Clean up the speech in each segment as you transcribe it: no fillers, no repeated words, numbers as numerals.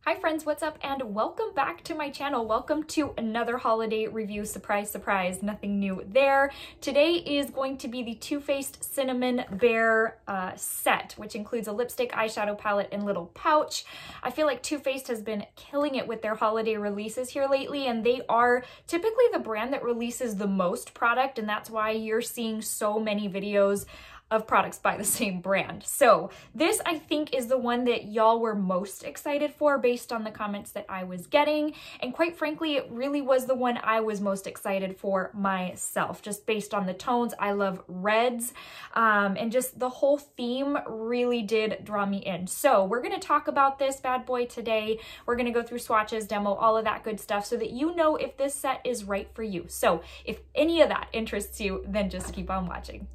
Hi friends, what's up and welcome back to my channel. Welcome to another holiday review. Surprise, surprise, nothing new there. Today is going to be the Too Faced Cinnamon Bear set, which includes a lipstick, eyeshadow palette, and little pouch. I feel like Too Faced has been killing it with their holiday releases here lately, and they are typically the brand that releases the most product, and that's why you're seeing so many videos of products by the same brand. So this, I think, is the one that y'all were most excited for based on the comments that I was getting. And quite frankly, it really was the one I was most excited for myself, just based on the tones. I love reds, and just the whole theme really did draw me in. So we're gonna talk about this bad boy today. We're gonna go through swatches, demo, all of that good stuff so that you know if this set is right for you. So if any of that interests you, then just keep on watching.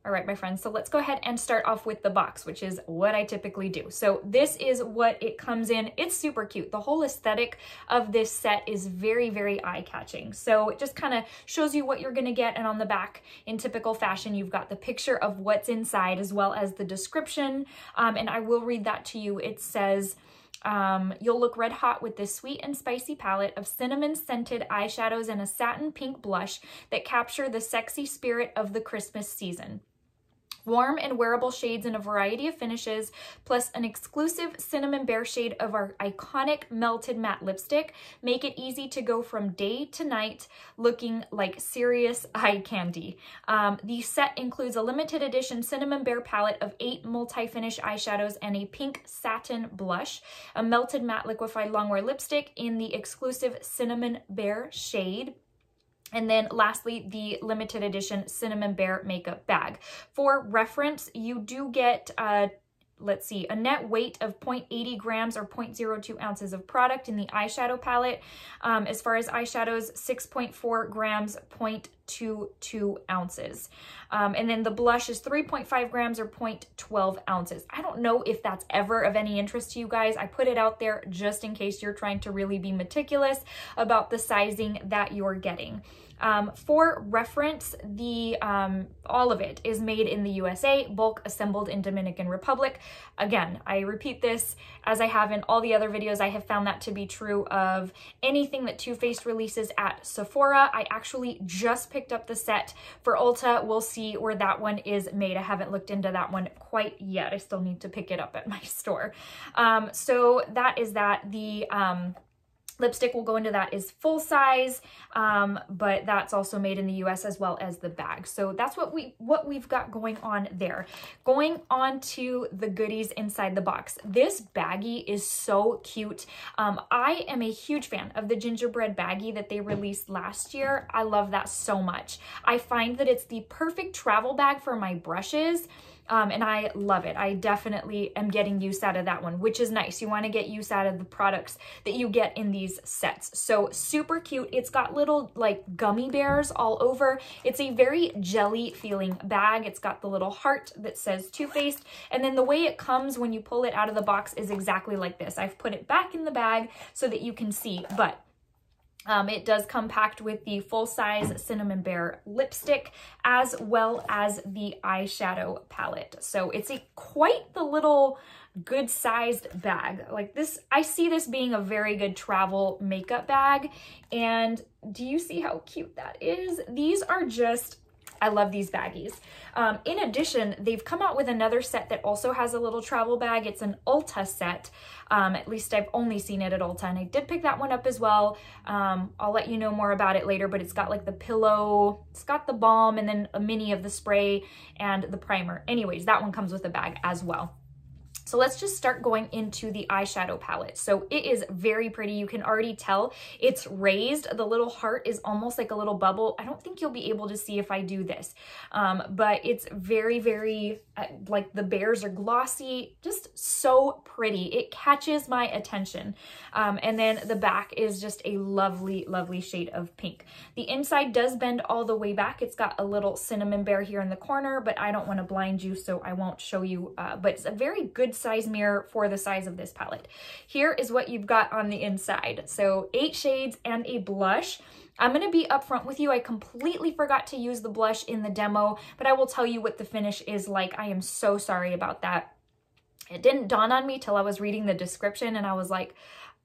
All right, my friends, so let's go ahead and start off with the box, which is what I typically do. So this is what it comes in. It's super cute. The whole aesthetic of this set is very, very eye-catching. So it just kind of shows you what you're gonna get, and on the back, in typical fashion, you've got the picture of what's inside as well as the description, and I will read that to you. It says, you'll look red hot with this sweet and spicy palette of cinnamon scented eyeshadows and a satin pink blush that capture the sexy spirit of the Christmas season. Warm and wearable shades in a variety of finishes, plus an exclusive cinnamon bear shade of our iconic melted matte lipstick, make it easy to go from day to night looking like serious eye candy. The set includes a limited edition cinnamon bear palette of 8 multi-finish eyeshadows and a pink satin blush, a melted matte liquefied longwear lipstick in the exclusive cinnamon bear shade, and then lastly, the limited edition Cinnamon Bear makeup bag. For reference, you do get, let's see, a net weight of 0.80 grams or 0.02 ounces of product in the eyeshadow palette. As far as eyeshadows, 6.4 grams, 0.22 ounces. And then the blush is 3.5 grams or 0.12 ounces. I don't know if that's ever of any interest to you guys. I put it out there just in case you're trying to really be meticulous about the sizing that you're getting. For reference, the all of it is made in the USA, bulk assembled in Dominican Republic. Again, I repeat this as I have in all the other videos. I have found that to be true of anything that Too Faced releases at Sephora. I actually just picked up the set for Ulta. We'll see where that one is made. I haven't looked into that one quite yet. I still need to pick it up at my store. So that is that. The lipstick will go into that is full size, but that's also made in the US as well as the bag. So that's what we've got going on there. Going on to the goodies inside the box. This baggie is so cute. I am a huge fan of the gingerbread baggie that they released last year. I love that so much. I find that it's the perfect travel bag for my brushes. And I love it. I definitely am getting use out of that one, which is nice. You want to get use out of the products that you get in these sets. So super cute. It's got little like gummy bears all over. It's a very jelly feeling bag. It's got the little heart that says Too Faced. And then the way it comes when you pull it out of the box is exactly like this. I've put it back in the bag so that you can see, but it does come packed with the full-size Cinnamon Bear lipstick as well as the eyeshadow palette. So it's quite the little good-sized bag. Like this, I see this being a very good travel makeup bag. And do you see how cute that is? These are just, I love these baggies. In addition, they've come out with another set that also has a little travel bag. It's an Ulta set. At least I've only seen it at Ulta, and I did pick that one up as well. I'll let you know more about it later, but it's got like the pillow, it's got the balm, and then a mini of the spray and the primer. Anyways, that one comes with a bag as well. So let's just start going into the eyeshadow palette. So it is very pretty. You can already tell it's raised. The little heart is almost like a little bubble. I don't think you'll be able to see if I do this, but it's very, very, like the bears are glossy, just so pretty. It catches my attention. And then the back is just a lovely, lovely shade of pink. The inside does bend all the way back. It's got a little cinnamon bear here in the corner, but I don't want to blind you, so I won't show you, but it's a very good size mirror for the size of this palette. Here is what you've got on the inside. So 8 shades and a blush. I'm going to be upfront with you. I completely forgot to use the blush in the demo, but I will tell you what the finish is like. I am so sorry about that. It didn't dawn on me till I was reading the description and I was like,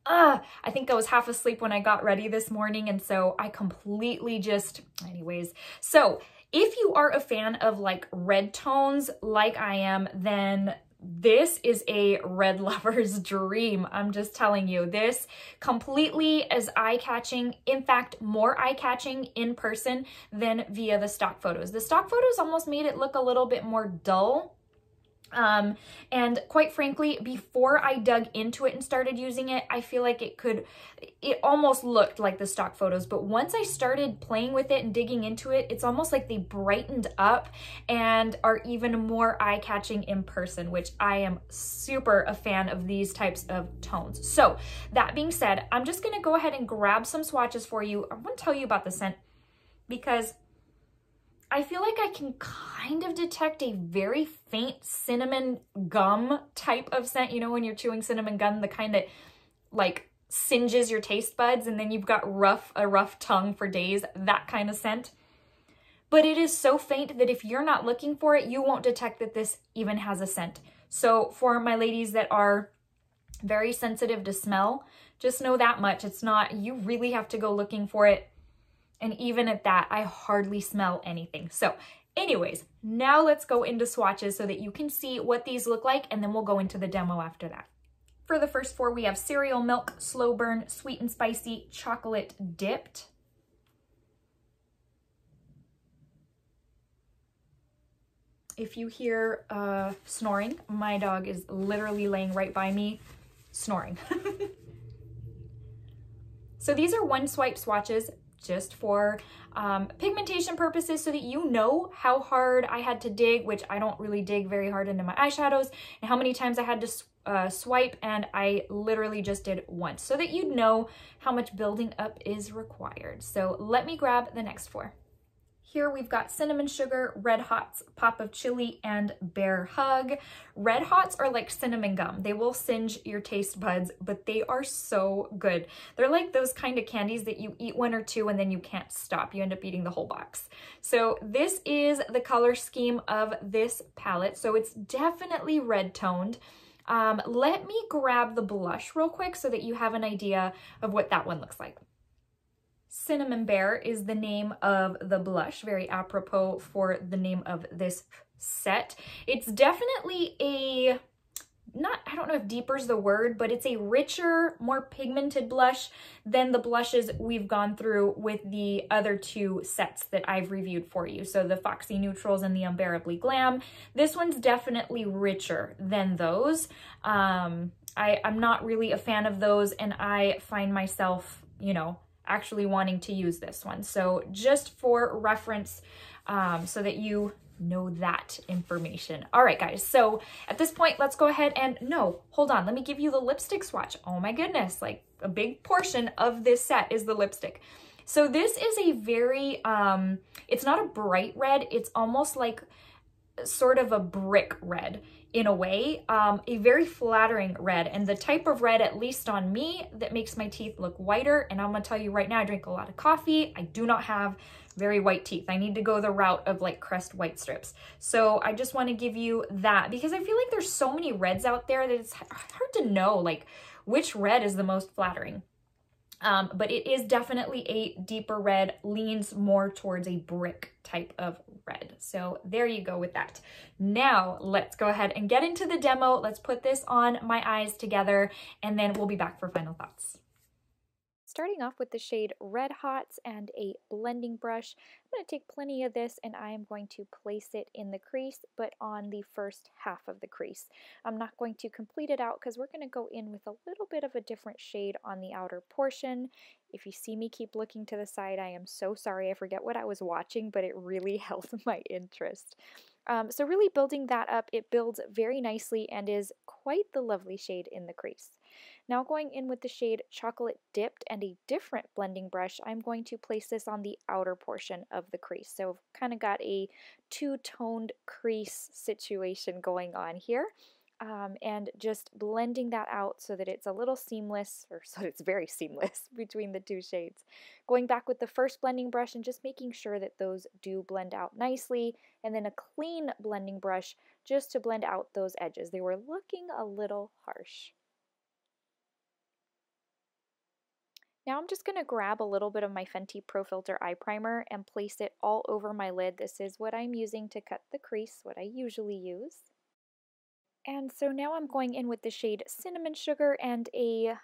I think I was half asleep when I got ready this morning, and so I completely just, anyways. So if you are a fan of like red tones like I am, then this is a red lover's dream. I'm just telling you, this completely is eye-catching. In fact, more eye-catching in person than via the stock photos. The stock photos almost made it look a little bit more dull. And quite frankly, before I dug into it and started using it, I feel like it almost looked like the stock photos. But once I started playing with it and digging into it, it's almost like they brightened up and are even more eye-catching in person, which I am super a fan of these types of tones. So that being said, I'm just going to go ahead and grab some swatches for you. I want to tell you about the scent because I feel like I can kind of detect a very faint cinnamon gum type of scent. You know, when you're chewing cinnamon gum, the kind that like singes your taste buds and then you've got a rough tongue for days, that kind of scent. But it is so faint that if you're not looking for it, you won't detect that this even has a scent. So for my ladies that are very sensitive to smell, just know that much. It's not, you really have to go looking for it. And even at that, I hardly smell anything. So anyways, now let's go into swatches so that you can see what these look like, and then we'll go into the demo after that. For the first four, we have cereal milk, slow burn, sweet and spicy, chocolate dipped. If you hear snoring, my dog is literally laying right by me, snoring. So these are one swipe swatches, just for pigmentation purposes so that you know how hard I had to dig, which I don't really dig very hard into my eyeshadows, and how many times I had to swipe, and I literally just did once so that you'd know how much building up is required. So let me grab the next four. Here we've got Cinnamon Sugar, Red Hots, Pop of Chili, and Bear Hug. Red Hots are like cinnamon gum. They will singe your taste buds, but they are so good. They're like those kind of candies that you eat one or two and then you can't stop. You end up eating the whole box. So this is the color scheme of this palette. So it's definitely red toned. Let me grab the blush real quick so that you have an idea of what that one looks like. Cinnamon Bear is the name of the blush, very apropos for the name of this set. It's definitely a, I don't know if deeper is the word, but it's a richer, more pigmented blush than the blushes we've gone through with the other two sets that I've reviewed for you. So the Foxy Neutrals and the Unbearably Glam. This one's definitely richer than those. I'm not really a fan of those, and I find myself, you know, actually wanting to use this one. So just for reference, so that you know that information. All right, guys. So at this point, let's go ahead and, no, hold on. Let me give you the lipstick swatch. Oh my goodness. Like a big portion of this set is the lipstick. So this is a very, it's not a bright red. It's almost like sort of a brick red in a way, a very flattering red, and the type of red, at least on me, that makes my teeth look whiter. And I'm gonna tell you right now, I drink a lot of coffee. I do not have very white teeth. I need to go the route of like Crest white strips. So I just want to give you that because I feel like there's so many reds out there that it's hard to know like which red is the most flattering. But it is definitely a deeper red, leans more towards a brick type of red. So there you go with that. Now let's go ahead and get into the demo. Let's put this on my eyes together, and then we'll be back for final thoughts. Starting off with the shade Red Hots and a blending brush, I'm going to take plenty of this and I am going to place it in the crease, but on the first half of the crease. I'm not going to complete it out because we're going to go in with a little bit of a different shade on the outer portion. If you see me keep looking to the side, I am so sorry. I forget what I was watching, but it really held my interest. So really building that up, it builds very nicely and is quite the lovely shade in the crease. Now going in with the shade Chocolate Dipped and a different blending brush, I'm going to place this on the outer portion of the crease. So I've kind of got a two-toned crease situation going on here. and just blending that out so that it's a little seamless, or so it's very seamless between the two shades. Going back with the first blending brush and just making sure that those do blend out nicely, and then a clean blending brush just to blend out those edges. They were looking a little harsh. Now I'm just going to grab a little bit of my Fenty Pro Filter Eye Primer and place it all over my lid. This is what I'm using to cut the crease, what I usually use. And so now I'm going in with the shade Cinnamon Sugar and a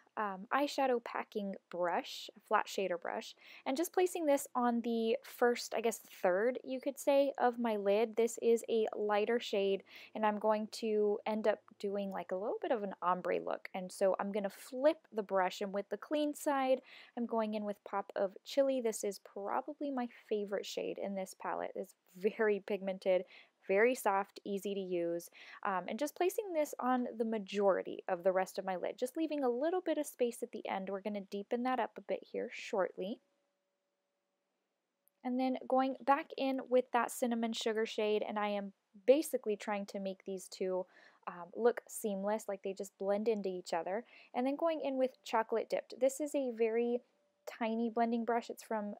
eyeshadow packing brush, a flat shader brush, and just placing this on the first, I guess third, you could say, of my lid. This is a lighter shade, and I'm going to end up doing like a little bit of an ombre look. And so I'm going to flip the brush, and with the clean side, I'm going in with Pop of Chili. This is probably my favorite shade in this palette. It's very pigmented, very soft, easy to use, and just placing this on the majority of the rest of my lid, just leaving a little bit of space at the end. We're going to deepen that up a bit here shortly. And then going back in with that Cinnamon Sugar shade, and I am basically trying to make these two look seamless, like they just blend into each other. And then going in with Chocolate Dipped. This is a very tiny blending brush. It's from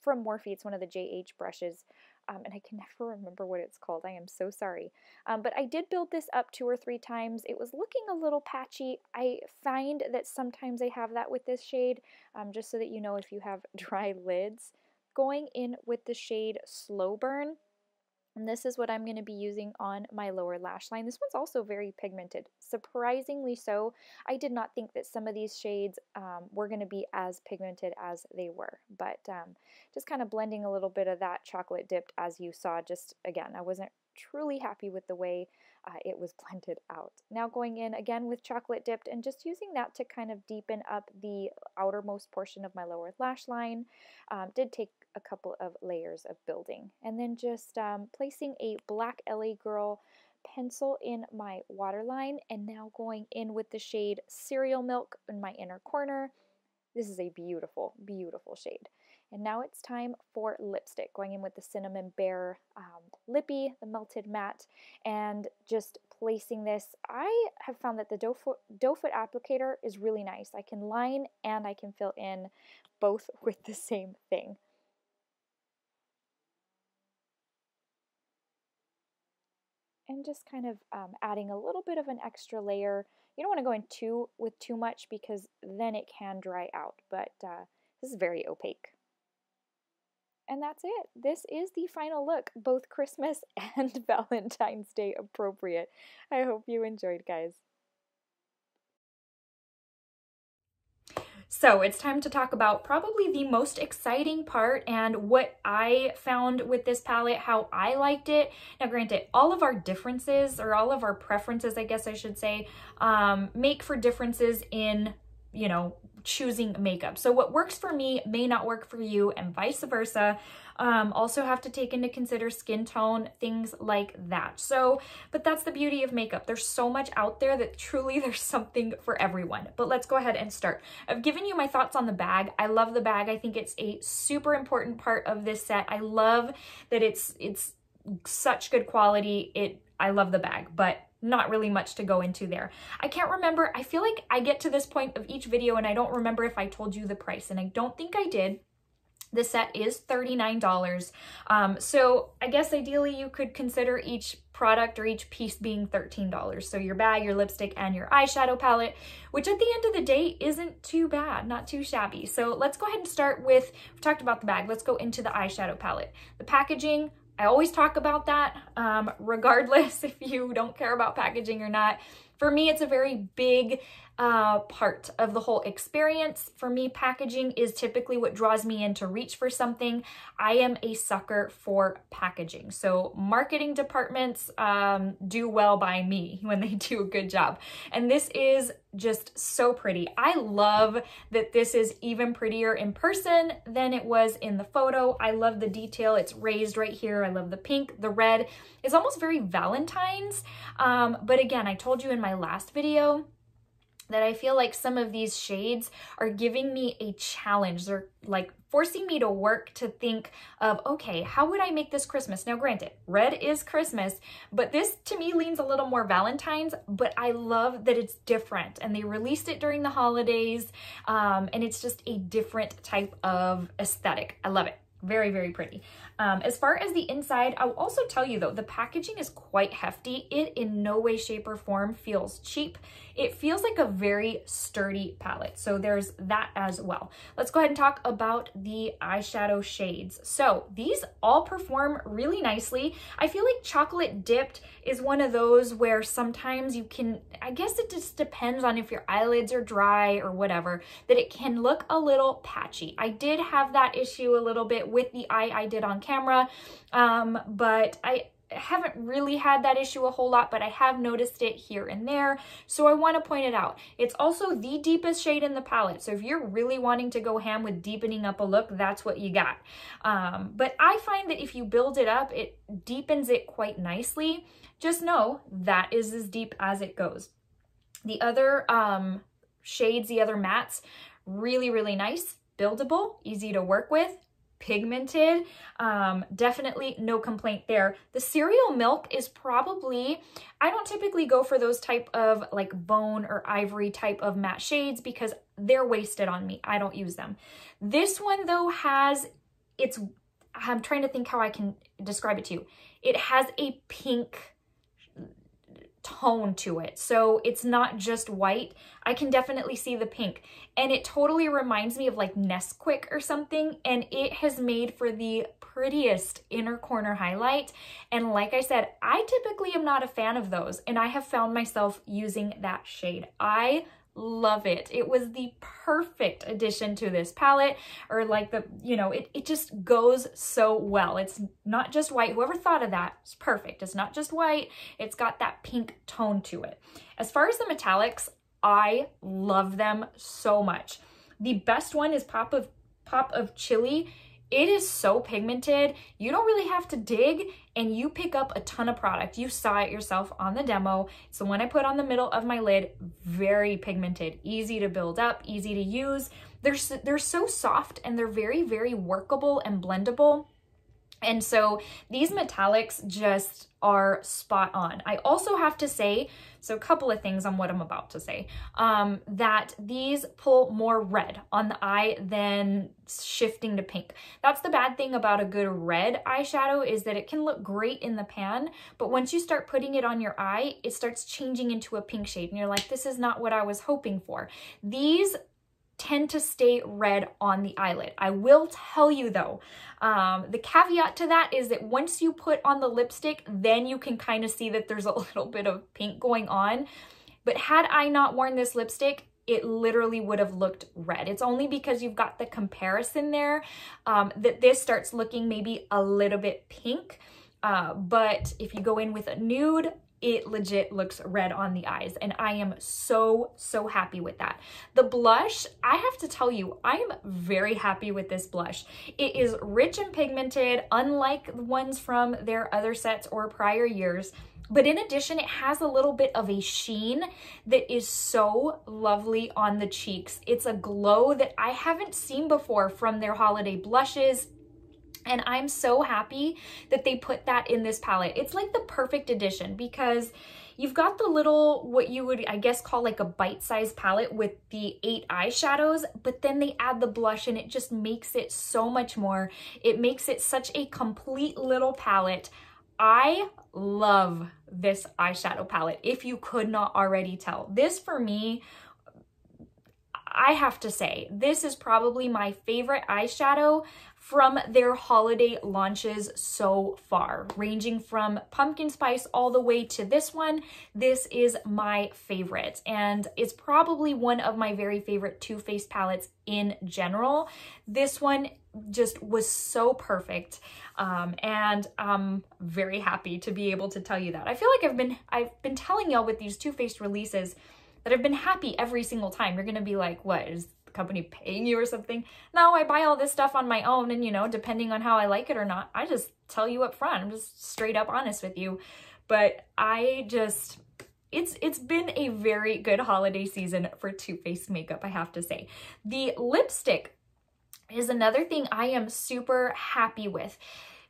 Morphe. It's one of the JH brushes, and I can never remember what it's called. I am so sorry. But I did build this up 2 or 3 times. It was looking a little patchy. I find that sometimes I have that with this shade, just so that you know if you have dry lids. Going in with the shade Slow Burn. And this is what I'm going to be using on my lower lash line. This one's also very pigmented, surprisingly so. I did not think that some of these shades were going to be as pigmented as they were, but just kind of blending a little bit of that chocolate dipped, as you saw. Just again, I wasn't truly happy with the way it was blended out. Now going in again with chocolate dipped and just using that to kind of deepen up the outermost portion of my lower lash line. Did take a couple of layers of building, and then just placing a black LA Girl pencil in my waterline, and now going in with the shade Cereal Milk in my inner corner. This is a beautiful, beautiful shade. And now it's time for lipstick, going in with the Cinnamon Bear Lippy, the Melted Matte, and just placing this. I have found that the doe foot applicator is really nice. I can line and I can fill in both with the same thing. And just kind of adding a little bit of an extra layer. You don't want to go in with too much, because then it can dry out, but this is very opaque. And that's it. This is the final look, both Christmas and Valentine's Day appropriate. I hope you enjoyed, guys. So it's time to talk about probably the most exciting part and what I found with this palette, how I liked it. Now granted, all of our differences, or all of our preferences, I guess I should say, make for differences in, you know, choosing makeup. So what works for me may not work for you, and vice versa. Also have to take into consider skin tone, things like that. So, but that's the beauty of makeup. There's so much out there that truly there's something for everyone. But let's go ahead and start. I've given you my thoughts on the bag. I love the bag. I think it's a super important part of this set. I love that it's such good quality. I love the bag, but not really much to go into there. I can't remember. I feel like I get to this point of each video and I don't remember if I told you the price, and I don't think I did. The set is $39. So I guess ideally you could consider each product or each piece being $13. So your bag, your lipstick, and your eyeshadow palette, which at the end of the day isn't too bad, not too shabby. So let's go ahead and start with, we talked about the bag, let's go into the eyeshadow palette. The packaging, I always talk about that, regardless if you don't care about packaging or not. For me, it's a very big part of the whole experience. For me, packaging is typically what draws me in to reach for something. I am a sucker for packaging. So marketing departments do well by me when they do a good job. And this is just so pretty. I love that this is even prettier in person than it was in the photo. I love the detail. It's raised right here. I love the pink, the red. It's almost very Valentine's. But again, I told you in my last video, that I feel like some of these shades are giving me a challenge. They're like forcing me to work to think of, okay, how would I make this Christmas? Now granted, red is Christmas, but this to me leans a little more Valentine's, but I love that it's different and they released it during the holidays, and it's just a different type of aesthetic. I love it. Very, very pretty. As far as the inside, I'll also tell you though, the packaging is quite hefty. It in no way, shape, or form feels cheap. It feels like a very sturdy palette. So there's that as well. Let's go ahead and talk about the eyeshadow shades. So these all perform really nicely. I feel like chocolate dipped is one of those where sometimes you can, I guess it just depends on if your eyelids are dry or whatever, that it can look a little patchy. I did have that issue a little bit with the eye I did on camera, but I haven't really had that issue a whole lot, but I have noticed it here and there, so I want to point it out. It's also the deepest shade in the palette, so if you're really wanting to go ham with deepening up a look, that's what you got. But I find that if you build it up, it deepens it quite nicely. Just know that is as deep as it goes. The other shades, the other mattes, really, really nice, buildable, easy to work with, pigmented, definitely no complaint there. The cereal milk is probably, I don't typically go for those type of like bone or ivory type of matte shades because they're wasted on me. I don't use them. This one though has, I'm trying to think how I can describe it to you. It has a pink tone to it. So it's not just white. I can definitely see the pink. And it totally reminds me of like Nesquik or something. And it has made for the prettiest inner corner highlight. And like I said, I typically am not a fan of those. And I have found myself using that shade. I love it. It was the perfect addition to this palette, or like the, you know, it just goes so well. It's not just white. Whoever thought of that is perfect. It's not just white. It's got that pink tone to it. As far as the metallics, I love them so much. The best one is Pop of Chili. It is so pigmented. You don't really have to dig and you pick up a ton of product. You saw it yourself on the demo. It's the one I put on the middle of my lid. Very pigmented, easy to build up, easy to use. They're so soft and they're very, very workable and blendable. And so these metallics just are spot on. I also have to say, so a couple of things on what I'm about to say, that these pull more red on the eye than shifting to pink. That's the bad thing about a good red eyeshadow, is that it can look great in the pan, but once you start putting it on your eye, it starts changing into a pink shade and you're like, this is not what I was hoping for. These tend to stay red on the eyelid. I will tell you though, the caveat to that is that once you put on the lipstick, then you can kind of see that there's a little bit of pink going on. But had I not worn this lipstick, it literally would have looked red. It's only because you've got the comparison there that this starts looking maybe a little bit pink. But if you go in with a nude, it legit looks red on the eyes, and I am so, so happy with that. The blush, I have to tell you, I am very happy with this blush. It is rich and pigmented, unlike the ones from their other sets or prior years. But in addition, it has a little bit of a sheen that is so lovely on the cheeks. It's a glow that I haven't seen before from their holiday blushes. And I'm so happy that they put that in this palette. It's like the perfect addition because you've got the little, what you would, I guess, call like a bite-sized palette with the 8 eyeshadows, but then they add the blush and it just makes it so much more. It makes it such a complete little palette. I love this eyeshadow palette, if you could not already tell. This, for me, I have to say, this is probably my favorite eyeshadow from their holiday launches so far, ranging from pumpkin spice all the way to this one. This is my favorite, and it's probably one of my very favorite Too Faced palettes in general. This one just was so perfect, and I'm very happy to be able to tell you that. I feel like I've been telling y'all with these Too Faced releases that I've been happy every single time. You're gonna be like, what, is the company paying you or something? No, I buy all this stuff on my own, and you know, depending on how I like it or not, I just tell you up front. I'm just straight up honest with you. But I just it's been a very good holiday season for Too Faced makeup, I have to say. The lipstick is another thing I am super happy with.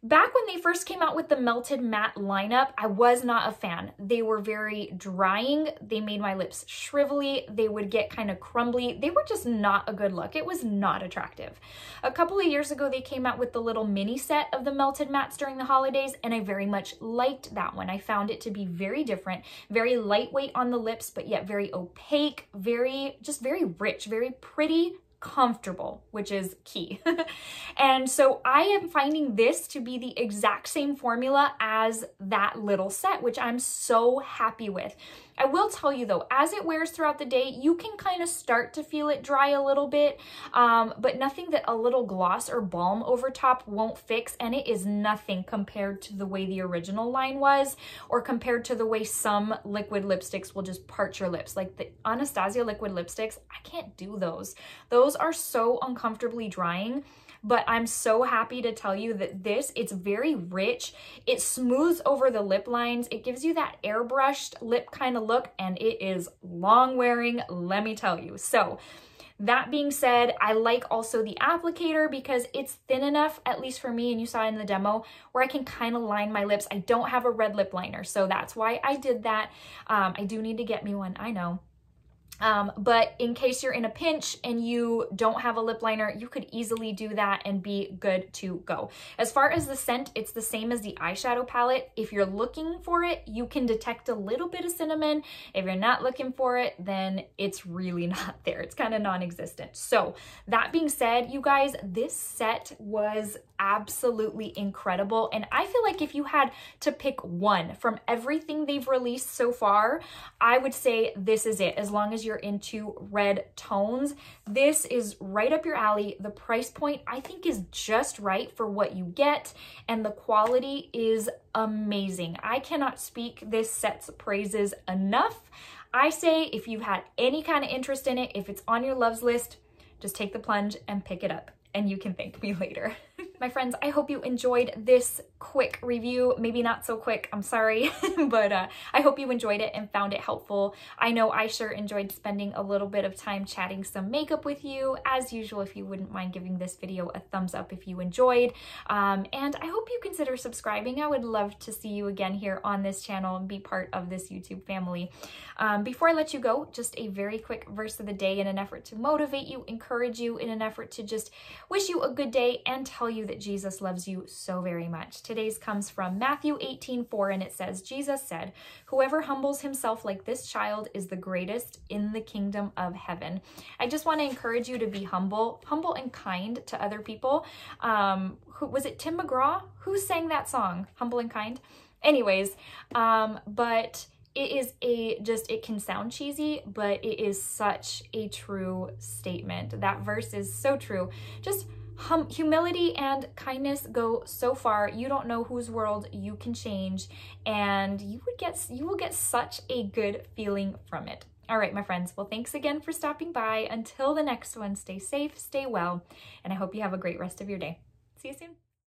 Back when they first came out with the Melted Matte lineup, I was not a fan. They were very drying. They made my lips shrivelly. They would get kind of crumbly. They were just not a good look. It was not attractive. A couple of years ago, they came out with the little mini set of the Melted Mattes during the holidays, and I very much liked that one. I found it to be very different, very lightweight on the lips, but yet very opaque, just very rich, very pretty, comfortable, which is key. And so I am finding this to be the exact same formula as that little set, which I'm so happy with. I will tell you though, as it wears throughout the day, you can kind of start to feel it dry a little bit, but nothing that a little gloss or balm over top won't fix, and it is nothing compared to the way the original line was, or compared to the way some liquid lipsticks will just parch your lips. Like the Anastasia liquid lipsticks, I can't do those. Those are so uncomfortably drying. But I'm so happy to tell you that it's very rich. It smooths over the lip lines. It gives you that airbrushed lip kind of look, and it is long wearing, let me tell you. So that being said, I like also the applicator because it's thin enough, at least for me, and you saw in the demo, where I can kind of line my lips. I don't have a red lip liner, so that's why I did that. I do need to get me one, I know. But in case you're in a pinch and you don't have a lip liner, you could easily do that and be good to go. As far as the scent, it's the same as the eyeshadow palette. If you're looking for it, you can detect a little bit of cinnamon. If you're not looking for it, then it's really not there. It's kind of non-existent. So that being said, you guys, this set was absolutely incredible. And I feel like if you had to pick one from everything they've released so far, I would say this is it. As long as you're into red tones, this is right up your alley. The price point I think is just right for what you get, and the quality is amazing. I cannot speak this set's praises enough. I say if you've had any kind of interest in it, if it's on your loves list, just take the plunge and pick it up, and you can thank me later. My friends, I hope you enjoyed this quick review. Maybe not so quick, I'm sorry, but I hope you enjoyed it and found it helpful. I know I sure enjoyed spending a little bit of time chatting some makeup with you. As usual, if you wouldn't mind giving this video a thumbs up if you enjoyed. And I hope you consider subscribing. I would love to see you again here on this channel and be part of this YouTube family. Before I let you go, just a very quick verse of the day in an effort to motivate you, encourage you, in an effort to just wish you a good day and tell you that Jesus loves you so very much. Today's comes from Matthew 18:4, and it says, Jesus said, "Whoever humbles himself like this child is the greatest in the kingdom of heaven." I just want to encourage you to be humble and kind to other people. Who was it? Tim McGraw? Who sang that song? Humble and Kind? Anyways, but it is it can sound cheesy, but it is such a true statement. That verse is so true. Just humility and kindness go so far. You don't know whose world you can change, and you will get such a good feeling from it. All right, my friends. Well, thanks again for stopping by. Until the next one, stay safe, stay well, and I hope you have a great rest of your day. See you soon.